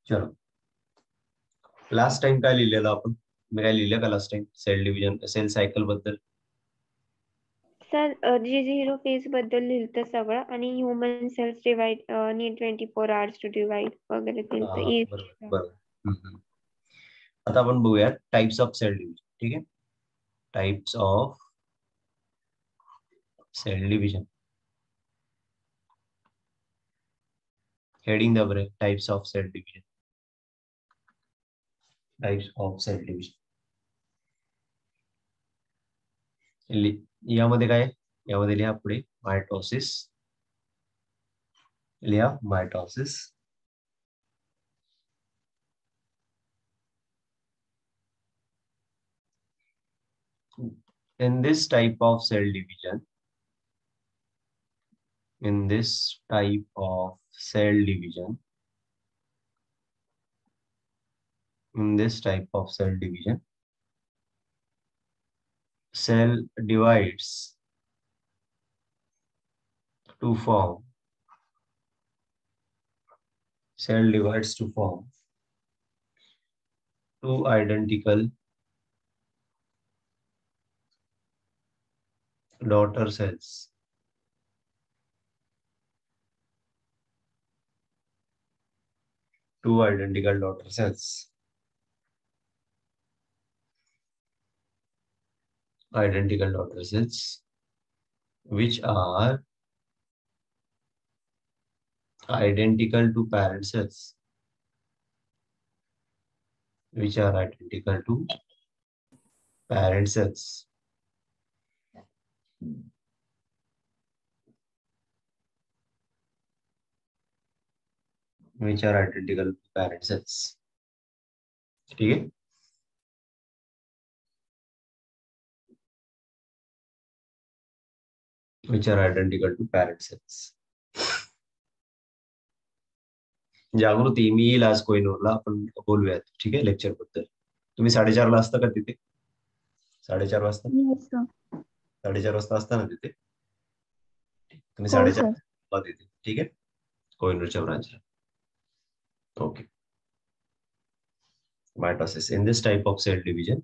चलो, last time काय लिहिलेलं आपण? मी काय लिहिलं का last time cell division cell cycle बद्दल? सर G0 फेज बद्दल लिहिलं सगळं आणि human cells divide need 24 hours to divide वगैरे हा लिहिलं हा, बरोबर बरोबर. आता आपण बघूयात टाइप्स ऑफ सेल डिव्हिजन. ठीक आहे, types of cell division. Heading the types of cell division. Types of cell division. यामध्ये काय? यामध्ये लिहा पुढे मायटोसिस. लिहा mitosis. In this type of cell division, in this type of cell division, in this type of cell division, cell divides to form, cell divides to form two identical daughter cells. Two identical daughter cells. Identical daughter cells, which are identical to parent cells. Which are identical to parent cells. Which are identical to parent cells. ठीक है? Which are identical to parent cells. जागृती, मी येईल आज कोहिनूरला, आपण बोलूयात. ठीक आहे, lecture बद्दल. तुम्ही 4:30ला असता का तिथे? 4:30 वाजता? Yes, sir. 4:30 वाजता असता ना तिथे? तुम्ही हो 4:30 सर. ला तिथे. ठीक आहे, कोहिनूरच्या ब्रांचला. Okay. Mitosis. In this type of cell division,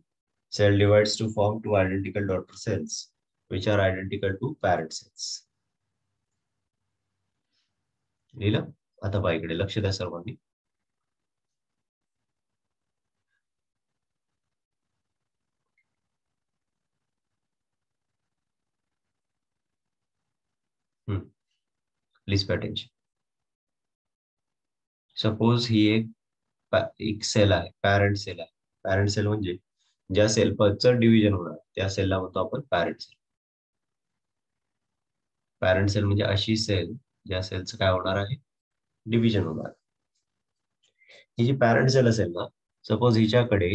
cell divides to form two identical daughter cells, which are identical to parent cells. लिहिलं? आता पहा इकडे, लक्ष द्या सर्वांनी. Please pay attention. सपोज ही एक सेल आहे, पॅरेंट सेल आहे. पॅरेंट सेल म्हणजे ज्या सेलचं डिव्हिजन होणार त्या सेलला म्हणतो आपण पॅरेंट सेल. पॅरेंट सेल म्हणजे अशी सेल ज्या सेलचं काय होणार आहे? डिव्हिजन होणार. ही जी पॅरेंट सेल असेल ना, सपोज हिच्याकडे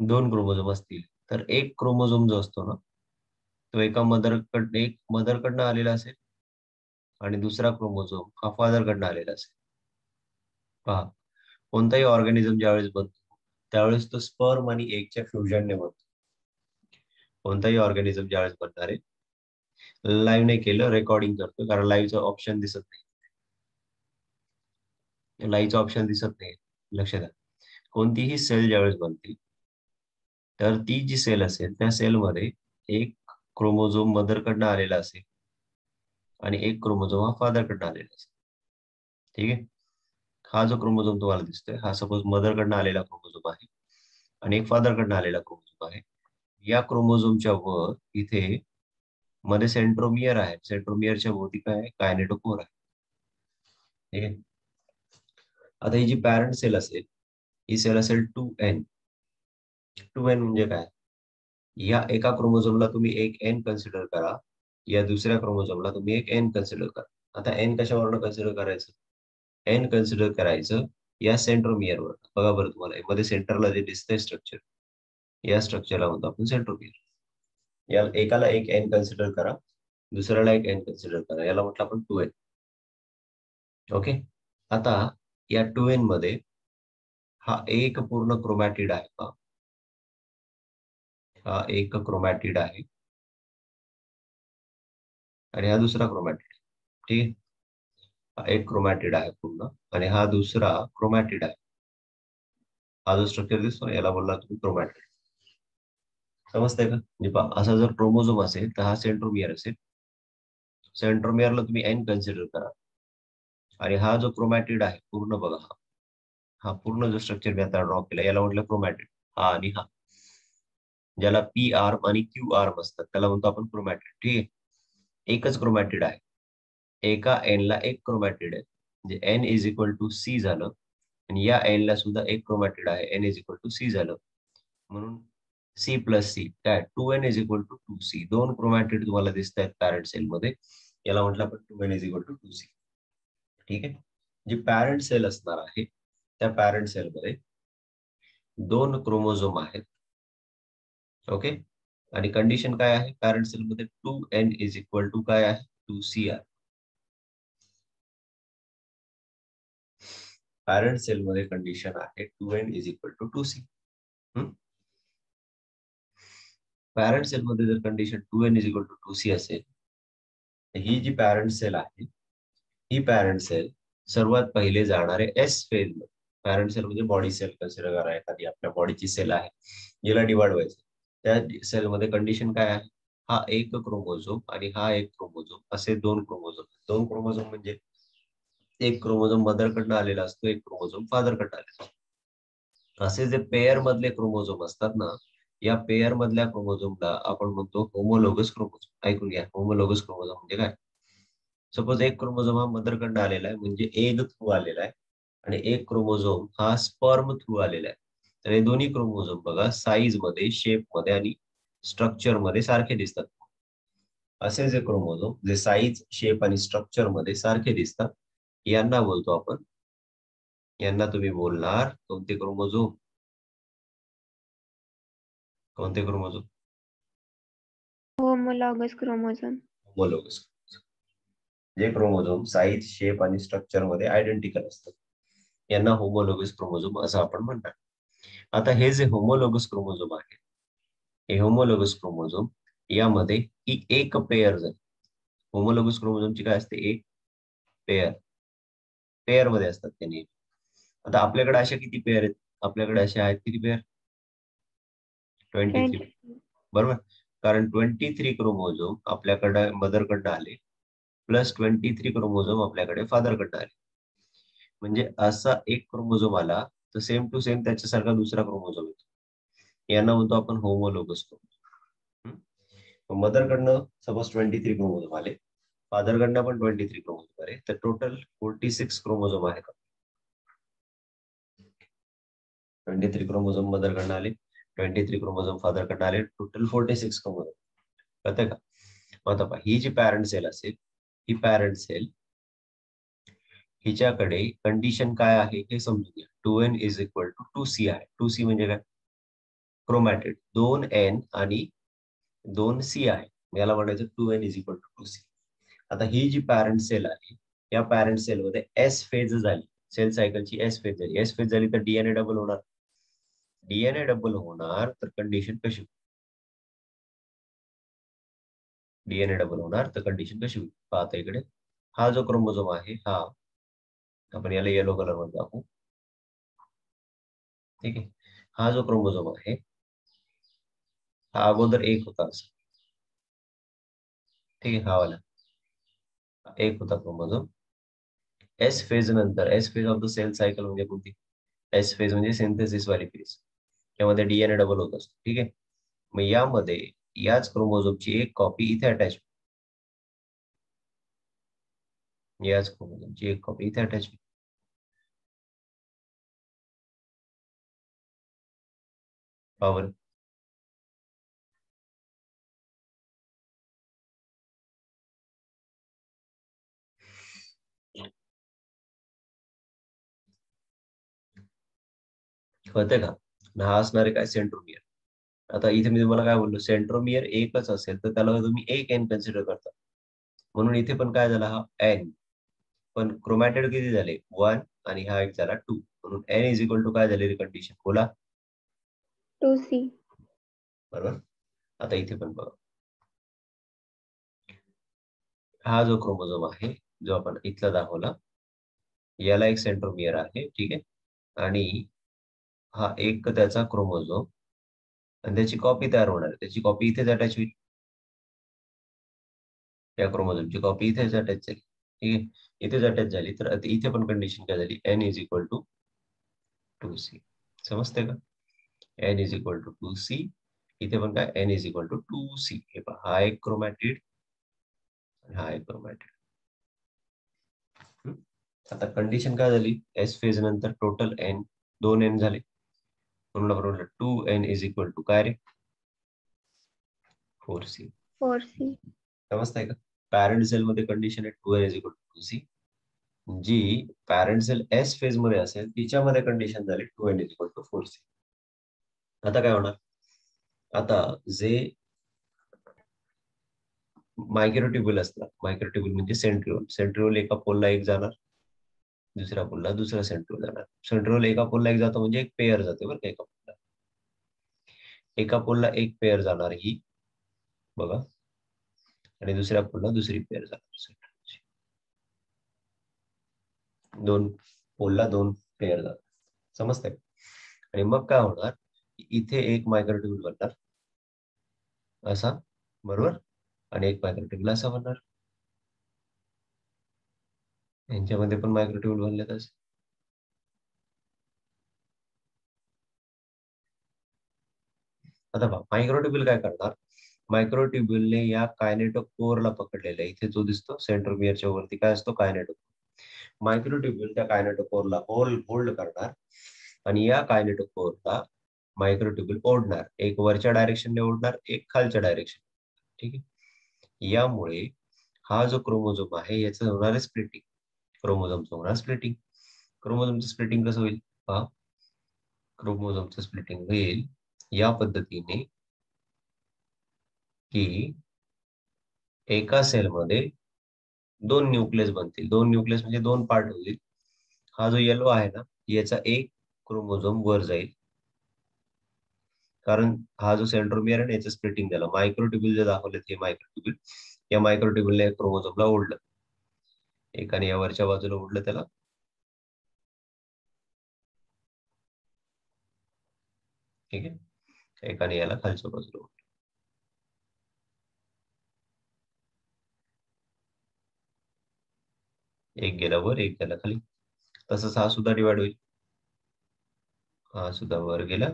2 क्रोमोझोम असतील, तर एक क्रोमोझोम जो असतो ना, तो एक मदरकडनं आलेला असेल आणि दुसरा क्रोमोझोम हा फादरकडनं आलेला असेल. पहा, कोणताही ऑर्गॅनिझम ज्यावेळेस बनतो त्यावेळेस तो स्पर्म आणि एगच्या फ्युजनने बनतो. कोणताही ऑर्गॅनिझम ज्यावेळेस बनणार आहे, लाईव्ह नाही केलं, रेकॉर्डिंग करतो, कारण लाईव्हचं ऑप्शन दिसत नाही. लाईव्हचं ऑप्शन दिसत नाही, लक्ष द्या. कोणतीही सेल ज्यावेळेस बनते, तर ती जी सेल असेल त्या सेलमध्ये एक क्रोमोझोम मदरकडनं आलेला असेल आणि एक क्रोमोझोम हा फादरकडनं आलेला असेल. ठीक आहे, हा जो क्रोमोझोम तुम्हाला दिसतोय हा सपोज मदरकडनं आलेला क्रोमोझोम आहे आणि एक फादरकडनं आलेला क्रोमोझोम आहे. या क्रोमोझोमच्या वर इथे मध्ये सेंट्रोमियर आहे. सेंट्रोमियरच्या भोवती काय आहे? कायनेटोकोर आहे. ठीक आहे, आता ही जी पॅरेंट सेल असेल, ही सेल असेल 2n. 2n म्हणजे काय? या एका क्रोमोझोमला तुम्ही एक एन कन्सिडर करा, या दुसऱ्या क्रोमोझोमला तुम्ही एक एन कन्सिडर करा. आता एन कशावरनं कन्सिडर करायचं? एन कन्सिडर करायचं या सेंट्रोमियरवर. बघा बरं, तुम्हाला मध्ये सेंटरला जे दिसतंय स्ट्रक्चर, या स्ट्रक्चरला म्हणतो आपण सेंट्रोमियर. या एकाला एक एन कन्सिडर करा, दुसऱ्याला एक एन कन्सिडर करा, याला म्हटलं आपण 2n. ओके, आता या 2n मध्ये हा एक पूर्ण क्रोमॅटिड आहे का? हा एक क्रोमॅटिड आहे आणि हा दुसरा क्रोमॅटिड. ठीक आहे, हा एक क्रोमॅटिड आहे पूर्ण आणि हा दुसरा क्रोमॅटिड आहे. हा जो स्ट्रक्चर दिसतो याला बोलला तुम्ही क्रोमॅटिड. समजतंय का? म्हणजे असा जर क्रोमोझोम असेल तर हा सेंट्रोमियर असेल. सेंट्रोमियरला तुम्ही एन कन्सिडर करा आणि हा जो क्रोमॅटिड आहे पूर्ण बघा, हा पूर्ण जो स्ट्रक्चर मी आता ड्रॉ केला याला म्हटलं क्रोमॅटिड. हा आणि हा ज्याला पी आर्म आणि क्यू आर्म असतात त्याला म्हणतो आपण क्रोमॅटिड. ठीक आहे, एकच क्रोमॅटिड आहे. एका एन ला एक क्रोमॅटिड आहे म्हणजे n is equal to c झालं आणि या एन ला सुद्धा एक क्रोमॅटिड आहे, n is equal to c झालं. म्हणून सी प्लस सी काय 2n is equal to 2c. दोन क्रोमॅटिड तुम्हाला दिसत आहेत पॅरेंट सेल मध्ये, याला म्हटलं आपण 2n is equal to 2c. ठीक आहे, जी पॅरेंट सेल असणार आहे त्या पॅरेंट सेल मध्ये दोन क्रोमोझोम आहेत. ओके, आणि कंडिशन काय आहे पॅरेंट सेल मध्ये 2n इज इक्वल टू काय आहे 2c आहे. पॅरेंट सेल मध्ये कंडिशन आहे 2n is equal to 2c. Parent cell मध्ये जर condition 2n is equal to 2c असेल, ही जी पॅरेंट सेल आहे ही पॅरेंट सेल सर्वात पहिले जाणारे एस फेज मध्ये. पॅरेंट सेल म्हणजे बॉडी सेल कन्सिडर करा, एखादी आपल्या बॉडीची सेल आहे जिला डिवाइड व्हायचं. त्या सेल मध्ये कंडिशन काय आहे, हा एक क्रोमोझोम आणि हा एक क्रोमोझोम असे दोन क्रोमोझोम. दोन क्रोमोझोम म्हणजे एक क्रोमोझोम मदरकडनं आलेला असतो, एक क्रोमोझोम फादरकडनं आलेला असतो. असे जे पेअर मधले क्रोमोझोम असतात ना, या पेअर मधल्या क्रोमोझोमला आपण म्हणतो होमोलोगस क्रोमोझोम. ऐकून घ्या, होमोलोगस क्रोमोझोम म्हणजे काय. सपोज एक क्रोमोझोम हा मदरकडनं आलेला आहे म्हणजे एग थ्रू आलेला आहे आणि एक क्रोमोझोम हा स्पर्म थ्रू आलेला आहे. तर हे दोन्ही क्रोमोझोम बघा साईज मध्ये, शेप मध्ये आणि स्ट्रक्चर मध्ये सारखे दिसतात. असे जे क्रोमोझोम जे साईज, शेप आणि स्ट्रक्चर मध्ये सारखे दिसतात यांना बोलतो आपण, यांना तुम्ही बोलणार कोणते क्रोमोझोम, कोणते क्रोमोझोम, होमोलॉगस क्रोमोझोम. होमोलोगस. जे क्रोमोझोम साईज, शेप आणि स्ट्रक्चर मध्ये आयडेंटिकल असतात यांना होमोलोगस क्रोमोझोम असं आपण म्हणतात. आता हे जे होमोलोगस क्रोमोझोम आहे, हे होमोलोगस क्रोमोझोम यामध्ये ही एक पेअर झाली. होमोलोगस क्रोमोझोमची काय असते, एक पेअर. पेअर मध्ये असतात त्यांनी. आता आपल्याकडे अशा किती पेअर आहेत, आपल्याकडे अशा आहेत किती पेअर, 23. बरोबर, कारण 23 क्रोमोझोम आपल्याकडे मदरकडनं आले प्लस 23 क्रोमोझोम आपल्याकडे फादरकडनं आले. म्हणजे असा एक क्रोमोझोम आला तर सेम टू सेम त्याच्यासारखा दुसरा क्रोमोझोम येतो, यांना म्हणतो आपण होमोलोगस क्रोमोझोम. मदरकडनं सपोज 23 क्रोमोझोम आले, फादरकडनं पण 23 क्रोमोझोम आले, तर टोटल 46 क्रोमोझोम आहेत. 23 क्रोमोझोम मदरकडनं आले, 23 क्रोमोझोम फादरकडनं आले, टोटल 46 क्रोमोझोम. कळतंय का? आता पहा, ही जी पॅरेंट सेल असेल, ही पॅरेंट सेल हिच्याकडे कंडिशन काय आहे हे समजून घ्या. 2n is equal to 2c आहे. 2c म्हणजे काय, क्रोमॅटिड. 2n आणि 2c आहे, याला म्हणायचं 2n is equal to 2c. आता ही जी पॅरेंट सेल आहे या पॅरेंट सेल मध्ये एस फेज झाली, सेल सायकलची एस फेज झाली. एस फेज झाली तर डीएनए डबल होणार. डीएनए डबल होणार तर कंडिशन कशी, डीएनए डबल होणार तर कंडिशन कशी होईल. पाहता इकडे हा जो क्रोमोझोम आहे हा आपण याला येलो कलर मध्ये दाखवू. ठीक आहे, हा जो क्रोमोझोम आहे हा अगोदर एक होता असं. ठीक आहे, हा वाला एक होता क्रोमोझोम. एस फेज नंतर, S phase of the cell cycle म्हणजे कोणती, एस फेज म्हणजे सिंथेसिस वाली फेज, त्यामध्ये डीएनए डबल होत असतो. ठीक आहे, मग यामध्ये याच क्रोमोझोमची एक कॉपी इथे अटॅच, याच क्रोमोझोमची एक कॉपी इथे अटॅच. पावर कळतंय का. हा असणार आहे काय, सेंट्रोमियर. आता इथे मी तुम्हाला काय बोललो, सेंट्रोमियर एकच असेल तर त्याला तुम्ही एक एन कन्सिडर करता, म्हणून इथे पण काय झाला हा एन. पण क्रोमॅटेड किती झाले 1 आणि हा एक झाला 2, म्हणून एन इज इक्वल टू काय झालेली कंडिशन बोला, 2c. बरोबर. आता इथे पण बघा, हा जो क्रोमोझोम आहे जो आपण इथला दाखवला याला एक सेंट्रोमियर आहे, ठीक आहे, आणि हा एक त्याचा क्रोमोझोम, आणि त्याची कॉपी तयार होणार आहे. त्याची कॉपी इथेच अटॅच होईल, या क्रोमोझोमची कॉपी इथेच अटॅच झाली, ठीक आहे. इथेच अटॅच झाली तर आता इथे पण कंडिशन काय झाली, n is equal to 2c. समजते का? n is equal to 2c. इथे पण काय, n is equal to 2c. हे पहा, हा एक क्रोमॅटिड आणि हा एक क्रोमॅटिड. आता कंडिशन काय झाली, एस फेज नंतर टोटल n 2n झाले, म्हणून आपण म्हटलं 2n इज इक्वल टू काय रे, 4c. 4C. समजताय का? पॅरेंट सेल मध्ये कंडिशन आहे 2n is equal to 2c. जी पॅरेंट सेल एस फेज मध्ये असेल तिच्यामध्ये कंडिशन झाली 2n is equal to 4c. आता काय होणार, आता जे मायक्रोट्युब्युल असतात, मायक्रोट्युब्युल म्हणजे सेंट्रिओल, सेंट्रिओल एका पोलला एक जाणार, दुसऱ्या पोलला दुसरा सेंट्रिओल जाणार. सेंट्रिओल एका पोलला एक जातो म्हणजे एक पेअर जाते बरं का, एका पोलला एक पेअर जाणार ही बघा, आणि दुसऱ्या पोलला दुसरी पेअर जाणार. दोन पोलला दोन पेअर जातात. समजतंय? आणि मग काय होणार, इथे एक मायक्रोट्युब्युल बनणार असा, बरोबर, आणि एक मायक्रोट्युब्युल असा बनणार. यांच्यामध्ये पण मायक्रोट्युब्युल बनले तसे. आता पहा, मायक्रोट्युब्युल काय करणार, मायक्रोट्युब्युलने या कायनेटोकोरला पकडलेला आहे. इथे जो दिसतो सेंट्रोमियरच्या वरती काय असतो, कायनेटोकोर. मायक्रोट्युब्युल त्या कायनेटोकोरला होल्ड करणार, आणि या कायनेटोकोरला मायक्रोट्युब्युल ओढणार. एक वरच्या डायरेक्शनने ओढणार, एक खालच्या डायरेक्शन, ठीक आहे. यामुळे हा जो क्रोमोझोम आहे याचं होणार आहे स्प्लिटिंग, क्रोमोझोमचं होणार स्प्लिटिंग. क्रोमोझोमचं स्प्लिटिंग कसं होईल पहा, क्रोमोझोमचं स्प्लिटिंग होईल या पद्धतीने की एका सेलमध्ये दोन न्यूक्लियस बनतील. दोन न्यूक्लियस म्हणजे दोन पार्ट होतील. हा जो येलो आहे ना, याचा एक क्रोमोझोम वर जाईल, कारण हा जो सेंट्रोमियर आहे ना याचं स्प्लिटिंग झालं. मायक्रोट्युब्युल जे दाखवले हे मायक्रोट्युब्युल, या मायक्रोट्युब्युलने क्रोमोझोमला ओढलं, एकाने या वरच्या बाजूला ओढलं त्याला, ठीक आहे, एकाने याला खालच्या बाजूला ओढलं. एक गेला वर, एक गेला खाली. तसंच हा सुद्धा डिवाइड होईल, हा सुद्धा वर गेला,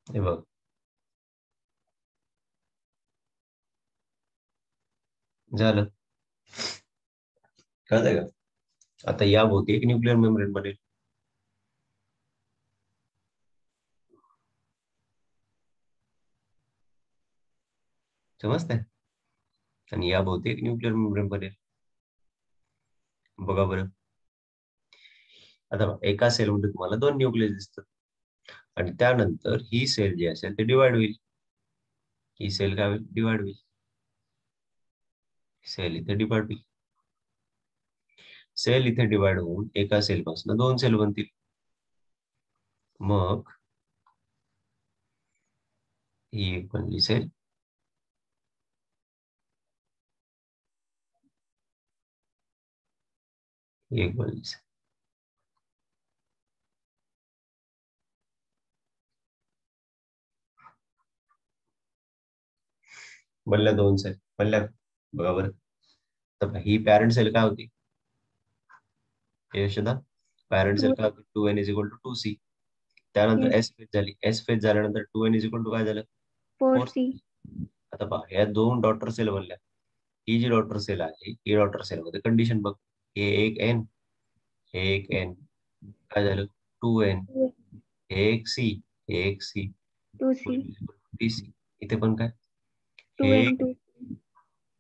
हे बघ झालं. कळतंय का? आता या भोवती एक न्यूक्लिअर मेम्ब्रेन बनेल, समजतंय, आणि या भोवती एक न्यूक्लिअर मेम्ब्रेन बनेल. बघा बरं, आता बघा, एका सेलमध्ये तुम्हाला दोन न्यूक्लियस दिसतात, आणि त्यानंतर ही सेल जी असेल ते डिवाइड होईल. ही सेल काय होईल, डिवाइड होईल. सेल इथे डिवाइड होईल. सेल इथे डिवाइड होऊन एका सेल पासून दोन सेल बनतील. मग ही एक बनली सेल, एक बनली सेल. बनल्या दोन सेल, बनल्या, बघा बरं. तर ही पॅरेंट सेल काय होती, यशोदा, पॅरेंट सेल काय होती, 2n is equal to 2c. त्यानंतर Yes. एस फेज झाली, एस फेज झाल्यानंतर 2n इज इक्वल टू काय झालं, 4. 4C. आता पहा, या दोन डॉटर सेल बनल्या. ही जी डॉटर सेल आहे, ही डॉटर सेल मध्ये कंडिशन बघ, हे एक एन, हे एक एन, काय झालं, 2n. हे एक सी, हे एक सी, 2C. सी. इथे पण काय, हे एक, 2N2.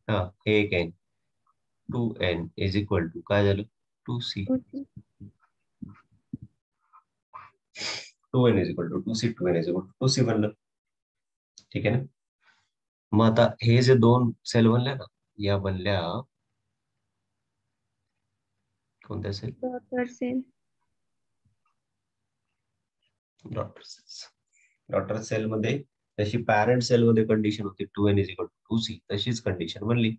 हा, हे एक N, 2n is equal to काय झालं, 2c. 2C. 2n is equal to 2c, 2n is equal to 2c बनलं, ठीक आहे ना. मग आता हे जे दोन सेल बनले ना, या बनल्या कोणत्या cell? Daughter cell. Daughter cells. Daughter cell मध्ये जशी पॅरेंट सेल मध्ये कंडिशन होती 2n is equal to 2c, तशीच कंडिशन बनली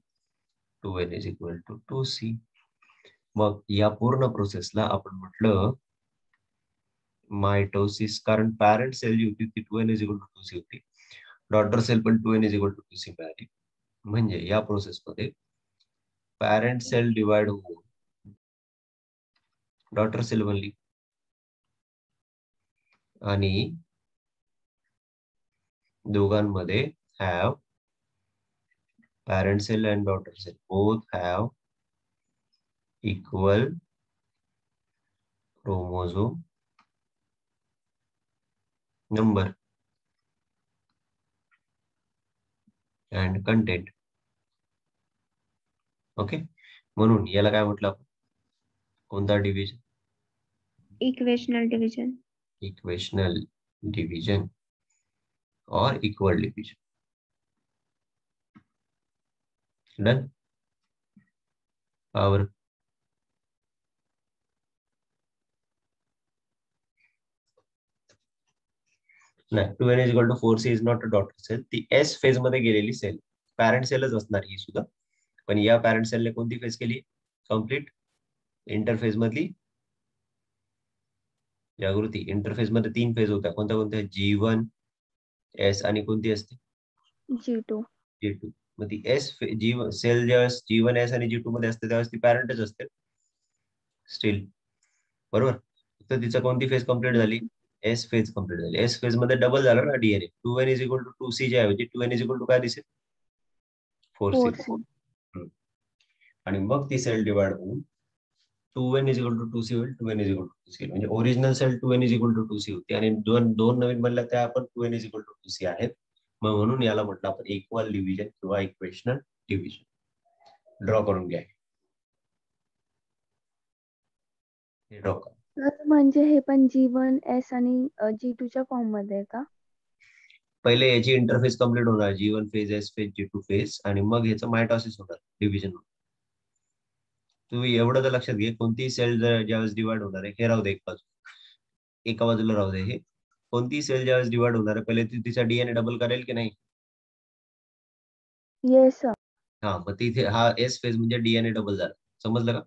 2n is equal to 2c. मग या पूर्ण प्रोसेसला आपण म्हटलं मायटोसिस, कारण पॅरेंट सेल जी होती ती 2n is equal to 2c होती. डॉटर सेल पण 2n is equal to 2c मिळाली. म्हणजे या प्रोसेसमध्ये पॅरेंट सेल डिवाइड होऊन डॉटर सेल बनली आणि दोघांमध्ये have parent cell and daughter cell both have equal chromosome number and content. Okay, म्हणून याला काय म्हटलं आपण? कोणता division? Equational division. Equational division और इक्वल डिव्हिजन. डन. पावर नाही, 2n is equal to 4c is not a daughter cell. ती S phase मध्ये गेलेली सेल, पॅरेंट सेलच असणार ही सुद्धा. पण या पॅरेंट सेलने कोणती फेज केली? कम्प्लीट इंटरफेज मधली जागृती. इंटरफेज मध्ये 3 फेज होत्या. कोणत्या कोणत्या? G1, S आणि कोणती असते? G2. G2. मग ती एस जी सेल ज्यावेळेस G1S आणि G2 मध्ये असते त्यावेळेस ती पॅरेंटच असते स्टील, बरोबर. तर तिचा कोणती फेज कम्प्लीट झाली? एस फेज कम्प्लीट झाली. एस फेज मध्ये डबल झाला ना DNA. 2n is equal to 2c च्या ऐवजी 2n इज इक्वल टू काय दिसेल? 4c. 4C. आणि मग ती सेल डिवाइड होऊन 2n is equal to 2c होईल. 2n is equal to 2c म्हणजे original cell 2n is equal to 2c होती आणि दोन दोन नवीन बनल्या त्या आपण 2n is equal to 2c आहेत. मग म्हणून याला म्हटलं आपण इक्वल डिव्हिजन किंवा इक्वेशनल डिव्हिजन. ड्रॉ करून घ्या. हे ड्रॉ करा. तर म्हणजे हे पण G1S आणि G2 च्या फॉर्म मध्ये आहे का? पहिले याची इंटरफेस कम्प्लीट होणार, G1 phase, S phase, G2 phase, आणि मग ह्याचं मायटॉसिस होणार डिव्हिजन. तुम्ही एवढं तर लक्षात घे, कोणतीही सेल जर ज्यावेळेस डिवाइड होणार आहे, हे राहू दे एक बाजू, एका बाजूला राहू दे. हे कोणतीही सेल ज्यावेळेस डिवाइड होणार आहे पहिले ती तिचा डीएनए डबल करेल की नाही? Yes sir. हा, मग तिथे हा एस फेज म्हणजे डीएनए डबल झाला. समजलं का?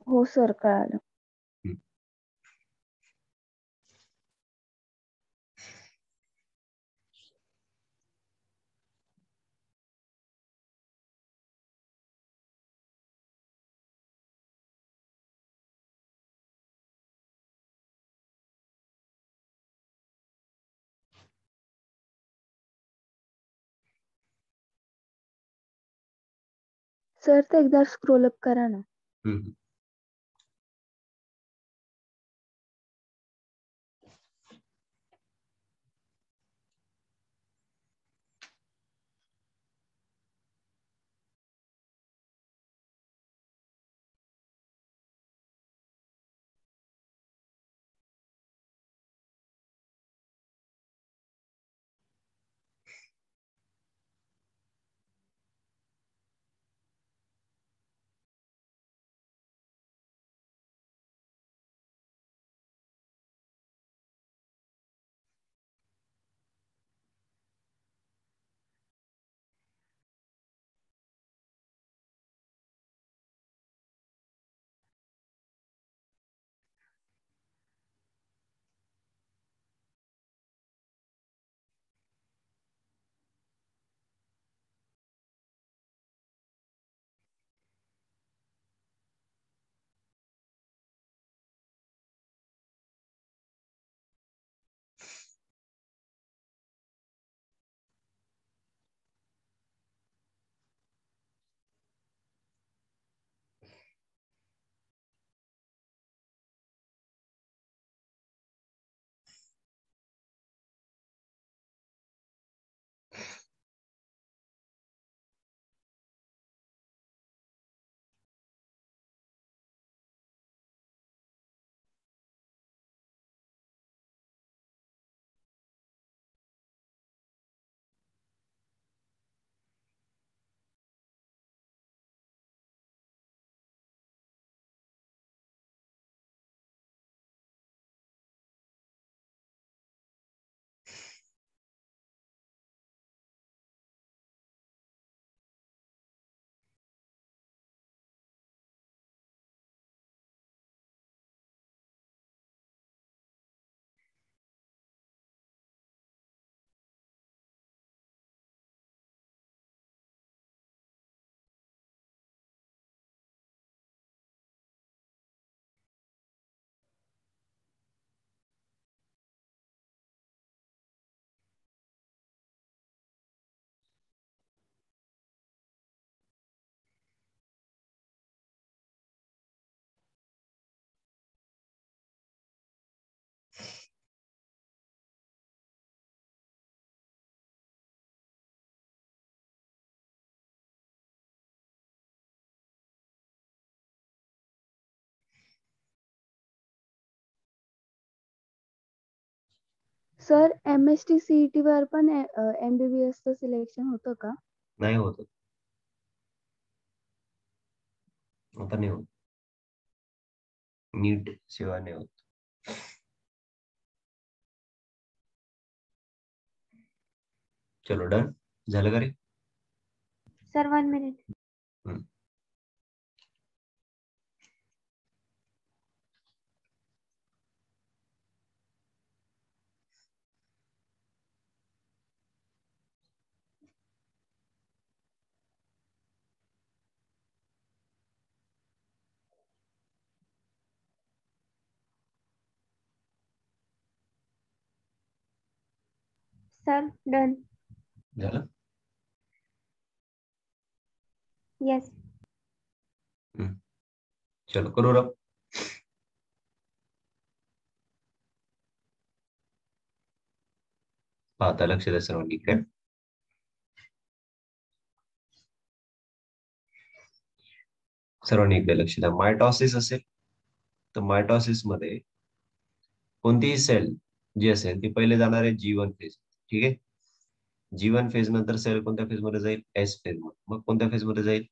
हो सर, कळालं. सर ते एकदा स्क्रोल अप करा ना. हम्म. सर MST CET वर पण MBBS चं सिलेक्शन होतं का? नाही होत, आता नाही होत, नीट शिवाय नाही होत. चलो डन झालं का रे? Sir 1 minute. Sir done. झालं. येस. चलो करू रब. आता लक्ष द्या सर्वांनी इकडे. सर्वांनी इकडे लक्ष द्या. मायटॉसिस असेल तर मायटॉसिस मध्ये कोणतीही सेल जी असेल ती पहिले जाणार आहे G1 फेज. ठीक आहे. G1 फेज नंतर सेल कोणत्या फेज मध्ये जाईल? S फेज मध्ये. मग कोणत्या फेज मध्ये जाईल?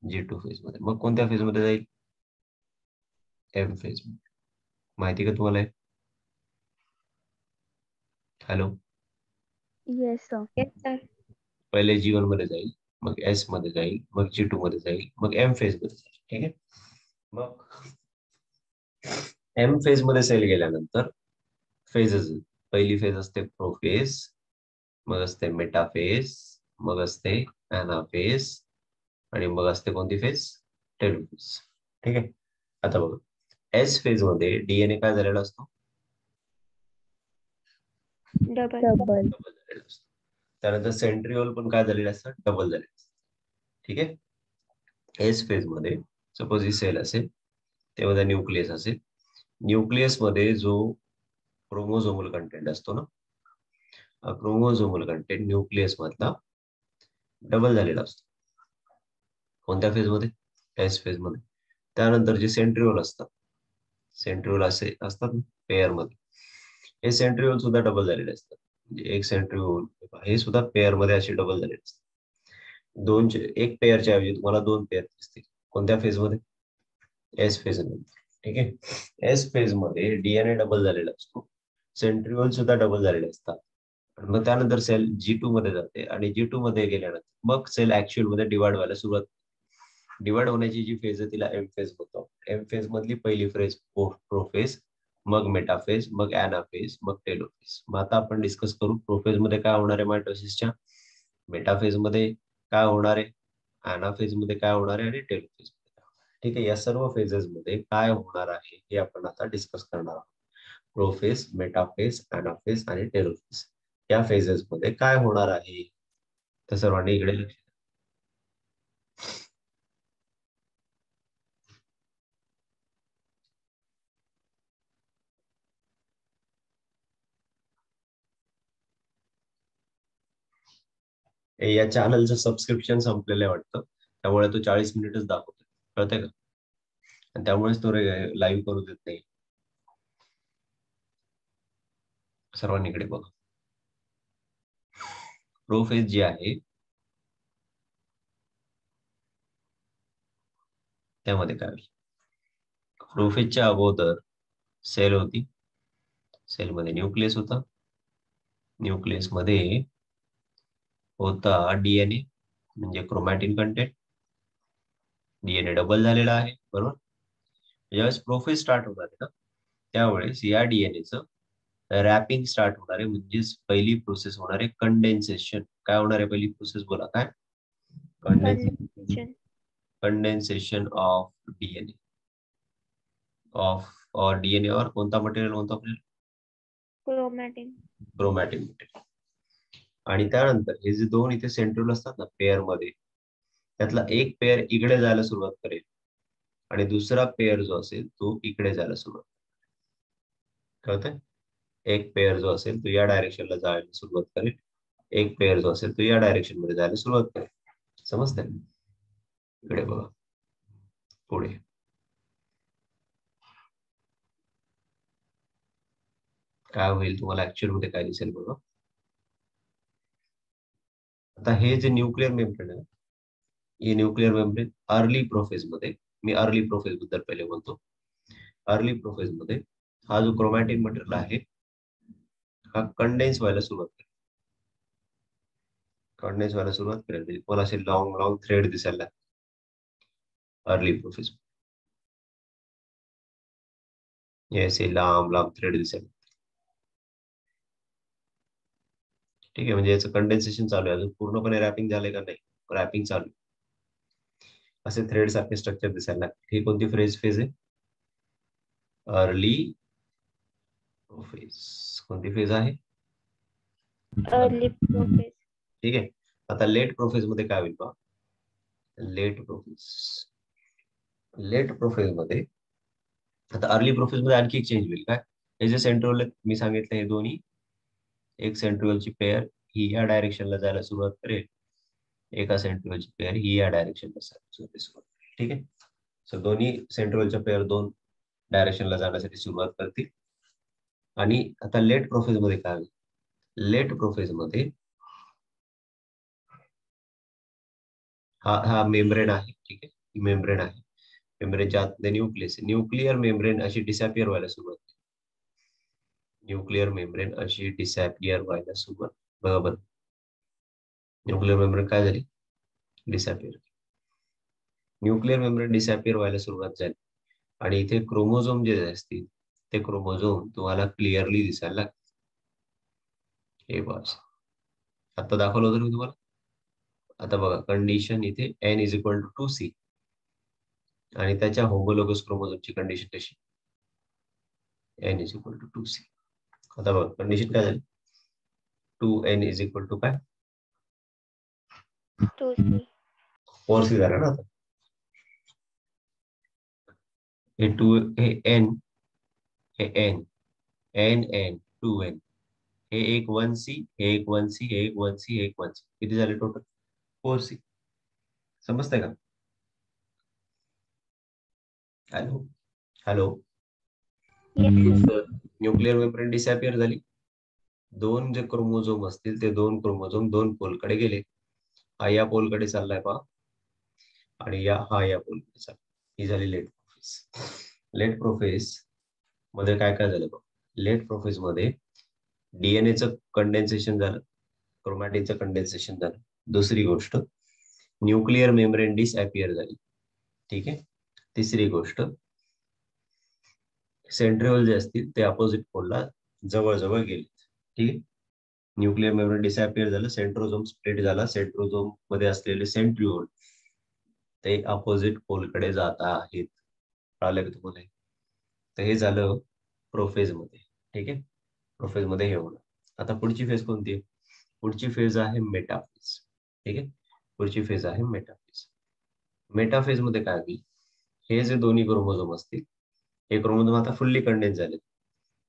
G2 फेज मध्ये. मग कोणत्या फेज मध्ये जाईल? M फेज मध्ये. माहिती का तुम्हाला? Hello. Yes sir. Yes sir. पहिले G1 मध्ये जाईल, मग S मध्ये जाईल, मग G2 मध्ये जाईल, मग M फेज मध्ये जाईल. ठीक आहे. मग M फेज मध्ये सेल गेल्यानंतर फेजेस, पहिली फेज असते प्रोफेज, मग असते मेटाफेज, मग असते अनाफेज आणि मग असते कोणती फेज? टेलोफेज. ठीक आहे. आता बघा, एस फेज मध्ये डीएनए काय झालेला असतो? डबल. डबल. झालेला असतो. त्यानंतर सेंट्रिओल पण काय झालेले असतात? डबल झालेले असतात. ठीक आहे. एस फेज मध्ये सपोज ही सेल असेल, त्यामध्ये न्यूक्लियस असेल, न्यूक्लियस मध्ये जो क्रोमोझोमल कंटेंट असतो ना, क्रोमोझोमल कंटेंट न्यूक्लियस मधला डबल झालेला असतो. कोणत्या फेज मध्ये? एस फेज मध्ये. त्यानंतर जे सेंट्रिओल असतात, सेंट्रिओल असे असतात पेअर मध्ये, हे सेंट्रिओल सुद्धा डबल झालेले असतात. म्हणजे एक सेंट्रिओल हे सुद्धा पेअर मध्ये असे डबल झालेले असतात. एक पेअरच्या ऐवजी तुम्हाला 2 पेअर दिसतील. कोणत्या फेज मध्ये? एस फेज मध्ये. ठीक आहे. एस फेज मध्ये डीएनए डबल झालेला असतो, सेंट्रिओल सुद्धा डबल झालेले असतात. मग त्यानंतर सेल G2 मध्ये जाते आणि G2 मध्ये गेल्यानंतर मग सेल ऍक्च्युअल मध्ये डिवाइड व्हायला सुरुवात. डिवाइड होण्याची जी फेज आहे तिला एम फेज होतो. एम फेज मधली पहिली फेज प्रोफेज, मग मेटाफेज, मग अनाफेज, मग टेलोफेज. मग आता आपण डिस्कस करू प्रोफेज मध्ये काय होणार आहे मायटोसिसच्या, मेटाफेज मध्ये काय होणार आहे, अनाफेज मध्ये काय होणार आहे आणि टेलोफेज मध्ये काय होणार आहे. ठीक आहे. या सर्व फेजेस मध्ये काय होणार आहे हे आपण आता डिस्कस करणार आहोत. प्रोफेज, मेटाफेज, अनाफेज आणि टेलोफेज या फेजेस मध्ये काय होणार आहे, तर सर्वांनी इकडे लक्ष द्या. या चॅनलचं सबस्क्रिप्शन संपलेलं आहे वाटतं, त्यामुळे तो 40 मिनिटच दाखवतो. कळतंय का? आणि त्यामुळेच तो लाईव्ह करू देत नाही. सर्वांनी इकडे बघा. प्रोफेज जी आहे त्यामध्ये काय होईल? प्रोफेजच्या अगोदर सेल होती, सेलमध्ये न्यूक्लियस होता, न्यूक्लियस मध्ये होता डीएनए म्हणजे क्रोमॅटिन कंटेंट. डीएनए डबल झालेला आहे, बरोबर. ज्यावेळेस प्रोफेज स्टार्ट होणार आहे ना, त्यावेळेस या डीएनएचं रॅपिंग स्टार्ट होणार आहे. म्हणजेच पहिली प्रोसेस होणार आहे कंडेन्सेशन. काय होणार आहे पहिली प्रोसेस? बोला काय? कंडेन्सेशन ऑफ डीएनए, और डीएनए और कोणता मटेरियल म्हणतो आपण? क्रोमॅटिन. Chromatin material. आणि त्यानंतर हे जे दोन इथे सेंट्रिओल असतात ना पेअर मध्ये, त्यातला एक पेअर इकडे जायला सुरुवात करेल आणि दुसरा पेअर जो असेल तो इकडे जायला सुरुवात कळतंय? एक पेअर जो असेल तो या डायरेक्शनला जायला सुरुवात करेल, एक पेअर जो असेल तो या डायरेक्शन मध्ये जायला सुरुवात करेल. समजतंय? इकडे बघा पुढे. काय होईल तुम्हाला ऍक्च्युअल मध्ये काय दिसेल बघा. आता हे जे न्यूक्लिअर मेम्ब्रेन आहे, हे न्यूक्लिअर मेम्ब्रेन अर्ली प्रोफेज मध्ये, मी अर्ली प्रोफेज बद्दल पहिले बोलतो. अर्ली प्रोफेज मध्ये हा जो क्रोमॅटिन मटेरियल आहे हा कंडेन्स व्हायला सुरुवात करेल. कंडेन्स व्हायला सुरुवात करेल म्हणजे तुम्हाला असे लॉंग लॉंग थ्रेड दिसायला लागतील अर्ली प्रोफेज. हे असे लांब लांब थ्रेड दिसेल. ठीक आहे, म्हणजे याचं कंडेन्सेशन चालू आहे, अजून पूर्णपणे रॅपिंग झालंय का नाही, रॅपिंग चालू आहे. असे थ्रेड सारखे स्ट्रक्चर दिसायला लागते. ही कोणती फेज आहे? Early prophase. कोणती फेज आहे? Early prophase. ठीक आहे. आता लेट प्रोफेज मध्ये काय होईल पहा. लेट प्रोफेज मध्ये, आता अर्ली प्रोफेज मध्ये आणखी एक चेंज होईल. काय? हे जे सेंट्रोल मी सांगितलं हे दोन्ही, एक सेंट्रोलची पेअर ही या डायरेक्शनला जायला सुरुवात करेल, एका सेंट्रोलची पेअर ही या डायरेक्शनला सुरुवात करेल. ठीक आहे. सो दोन्ही सेंट्रोलच्या पेअर दोन डायरेक्शनला जाण्यासाठी सुरुवात करतील. आणि आता लेट प्रोफेज मध्ये काय होईल? लेट प्रोफेज मध्ये हा मेम्ब्रेन आहे. ठीक आहे, ही मेम्ब्रेन आहे. मेम्ब्रेनच्या आतले न्यूक्लिअर मेम्ब्रेन अशी डिसॅपियर व्हायला सुरुवात. न्यूक्लिअर मेम्ब्रेन अशी डिसॅपियर व्हायला सुरुवात. बरोबर, न्यूक्लिअर मेम्ब्रेन काय झाली? डिसॅपियर. न्यूक्लिअर मेम्ब्रेन डिसॅपियर व्हायला सुरुवात झाली आणि इथे क्रोमोझोम जे असतील ते क्रोमोझोम तुम्हाला क्लिअरली दिसायला लागतील. हे बस आता दाखवलं होतं मी तुम्हाला. आता बघा कंडिशन इथे n=2c आणि त्याच्या होमोलोगस क्रोमोझोमची कंडिशन कशी? n=2c. आता बघा कंडिशन काय झाली? 2n काय? 2c. 4c झालं ना. आता हे 2 हे n हे n n n 2n हे एक 1c हे एक 1c हे एक 1c हे एक 1c किती झाले टोटल? 4c. समजतंय का? Hello hello. न्यूक्लिअर मेम्ब्रेन डिसॅपियर झाली. दोन जे क्रोमोझोम असतील ते दोन क्रोमोझोम दोन पोलकडे गेले. हा या पोलकडे चाललाय पहा आणि हा या पोलकडे चाललाय. ही झाली लेट प्रोफेज. लेट प्रोफेज मध्ये काय काय झालं बघ. लेट प्रोफेज मध्ये डीएनएचं कंडेन्सेशन झालं, क्रोमॅटिनचं कंडेन्सेशन झालं. दुसरी गोष्ट न्यूक्लिअर मेम्ब्रेन डिसअपियर झाली. ठीक आहे. तिसरी गोष्ट सेंट्रिओल जे असतील ते अपोजिट पोलला जवळ गेले. ठीक आहे. न्यूक्लिअर मेम्ब्रेन डिसअपियर झालं, सेंट्रोझोम स्प्लिट झाला, सेंट्रोझोम मध्ये असलेले सेंट्रिओल ते अपोजिट पोलकडे जात आहेत. कळालं का तुम्हाला? तर हे झालं प्रोफेज मध्ये. ठीक आहे, प्रोफेज मध्ये हे होणार. आता पुढची फेज कोणती आहे? पुढची फेज आहे मेटाफेज. ठीक आहे, पुढची फेज आहे मेटाफेज. मेटाफेज मध्ये काय होईल? हे जे दोन्ही क्रोमोझोम असतील हे क्रोमोझोम आता फुल्ली कंडेन्स झाले,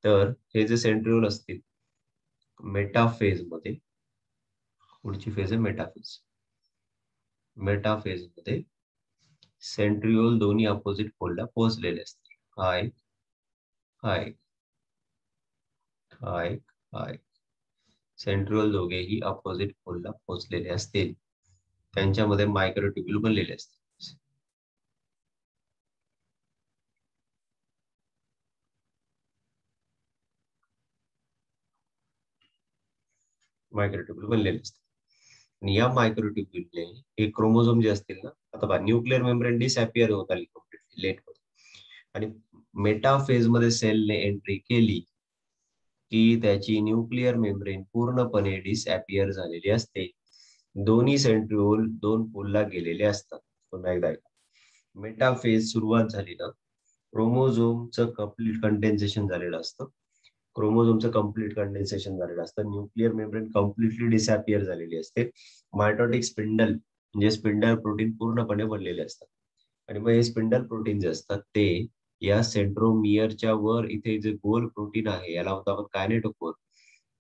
तर हे जे सेंट्रिओल असतील मेटाफेज मध्ये, पुढची फेज आहे मेटाफेज. मेटाफेज मध्ये सेंट्रिओल दोन्ही अपोजिट पोलला पोहोचलेले असतील. हाय हाय हाय हाय. सेंट्रिओल दोघेही अपोजिट पोलला पोहोचलेले असतील. त्यांच्यामध्ये मायक्रोट्युब्यूल बनलेले असतील. मायक्रोट्युब्यूल बनलेले असतील आणि या मायक्रोट्युब्यूलने हे क्रोमोझोम जे असतील ना, आता पहा न्यूक्लिअर मेम्ब्रेन डिसअपियर होत आली कम्प्लीटली लेट मध्ये आणि मेटाफेज मध्ये सेलने एंट्री केली की त्याची न्यूक्लिअर मेम्ब्रेन पूर्णपणे डिसअपियर झालेली असते. दोन्ही सेंट्रिओल दोन पोलला गेलेले असतात. पुन्हा एकदा मेटाफेज सुरुवात झाली ना, क्रोमोझोमचं कम्प्लीट कंडेन्सेशन झालेलं असतं. क्रोमोझोमचं कम्प्लीट कंडेन्सेशन झालेलं असतं. न्यूक्लिअर मेम्ब्रेन कम्प्लिटली डिसअपियर झालेली असते. मायटोटिक स्पिंडल म्हणजे स्पिंडल प्रोटीन पूर्णपणे बनलेले असतात आणि मग हे स्पिंडल प्रोटीन जे असतात ते या सेंट्रोमियरच्या वर इथे जे गोल प्रोटीन आहे याला होता आपण कायनेटोकोर,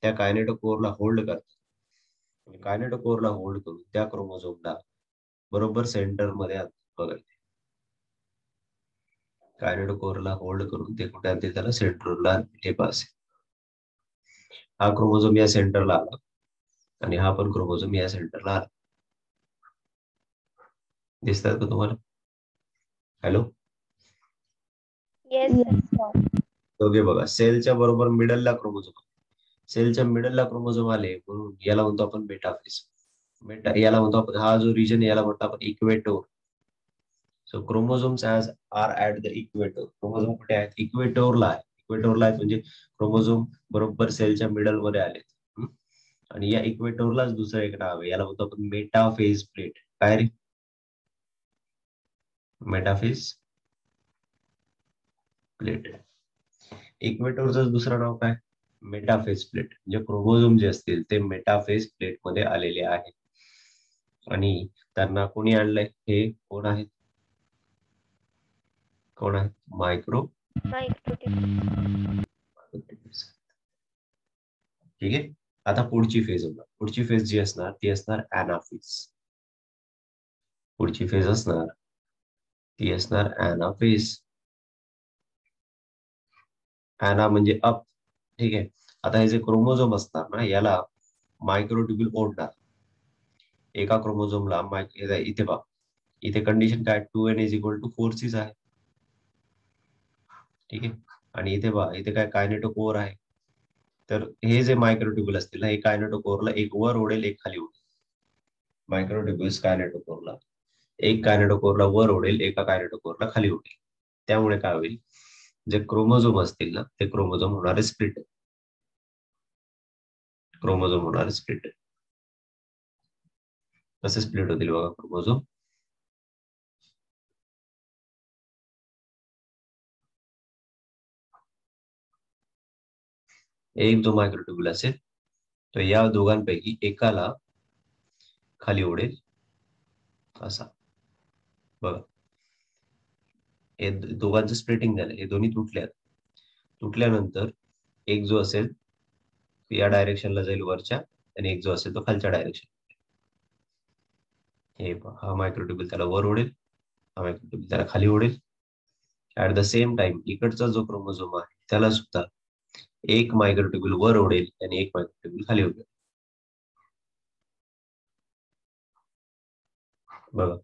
त्या कायनेटोकोरला होल्ड करतात. कायनेटोकोरला होल्ड करून त्या क्रोमोझोमला बरोबर सेंटर मध्ये बघायचे. कायनेटोकोरला होल्ड करून ते कुठे आणते? त्याला सेंट्रोलला हे पास. हा क्रोमोझोम या सेंटरला आला आणि हा पण क्रोमोझोम या सेंटरला आला. दिसतात का तुम्हाला? Hello, yes sir. दोघे बघा, सेलच्या बरोबर मिडलला क्रोमोझोम, सेलच्या मिडलला क्रोमोझोम आले म्हणून याला म्हणतो आपण मेटाफेज. याला म्हणतो आपण, हा जो रिजन याला म्हणतो आपण equator. So chromosomes are at the equator. Chromosome कुठे आहेत? इक्वेटोरला आहे. इक्वेटोरला आहेत म्हणजे क्रोमोझोम बरोबर सेलच्या मिडल मध्ये आले. आणि या इक्वेटोरलाच दुसरं एक नाव आहे, याला म्हणतो आपण मेटाफेज प्लेट. काय रे? Metaphase plate. इक्वेटोरचं दुसरं नाव काय? Metaphase plate. म्हणजे क्रोमोझोम जे असतील ते मेटाफेज प्लेट मध्ये आलेले आहेत. आणि त्यांना कोणी आणलंय? हे कोण आहेत? कोण आहेत? मायक्रो. ठीक आहे. आता पुढची फेज होणार. पुढची फेज जी असणार ती असणार ऍनाफेज. पुढची फेज असणार ती असणार ऍनाफेज. ऍना म्हणजे अप. ठीक आहे. आता हे जे क्रोमोझोम असणार ना, याला मायक्रोट्युब्यूल ओढणार. एका क्रोमोझोमला इथे पहा, इथे कंडिशन काय? 2n = 4 आहे. ठीक आहे. आणि इथे पहा, इथे काय? कायनेटोकोर आहे. तर हे जे मायक्रोट्युब्यूल असतील ना, हे कायनेटोकोरला एक वर ओढेल, एक खाली ओढेल. मायक्रोट्युब्यूल्स कायनेटोकोरला, एक कायनेटोकोरला वर ओढेल, एका कायनेटोकोरला खाली ओढेल. त्यामुळे काय होईल? जे क्रोमोझोम असतील ना, ते क्रोमोझोम होणारे स्प्लिट. क्रोमोझोम होणारे स्प्लिट. कसे स्प्लिट होतील बघा क्रोमोझोम? एक जो मायक्रोट्युब्यूल असेल तो या दोघांपैकी एकाला खाली ओढेल, असा. बघा, हे दोघांचं स्प्लिटिंग झालं, हे दोन्ही तुटल्या. तुटल्यानंतर एक जो असेल तो या डायरेक्शनला जाईल वरच्या, आणि एक जो असेल तो खालच्या डायरेक्शन. हे हा मायक्रोट्युब्यूल त्याला वर ओढेल, हा मायक्रोट्युब्यूल त्याला खाली ओढेल. ऍट द सेम टाइम इकडचा जो क्रोमोझोम आहे त्याला सुद्धा एक मायक्रोट्युब्यूल वर ओढेल आणि एक मायक्रोट्युब्यूल खाली ओढेल. बघा,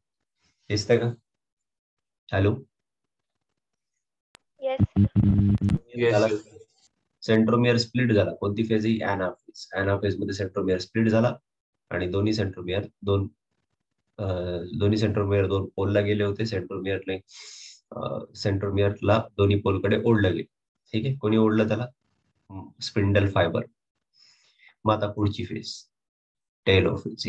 दिसतंय का? Hello, yes. सेंट्रोमियर स्प्लिट झाला. कोणती फेज ही? ऍनाफेज. ऍनाफेज मध्ये सेंट्रोमियर स्प्लिट झाला आणि दोन्ही सेंट्रोमियर दोन पोलला गेले होते. सेंट्रोमियरला दोन्ही पोलकडे ओढलं गेले. ठीक आहे. कोणी ओढलं त्याला? Spindle fibre. मग आता पुढची फेज टेलोफेज.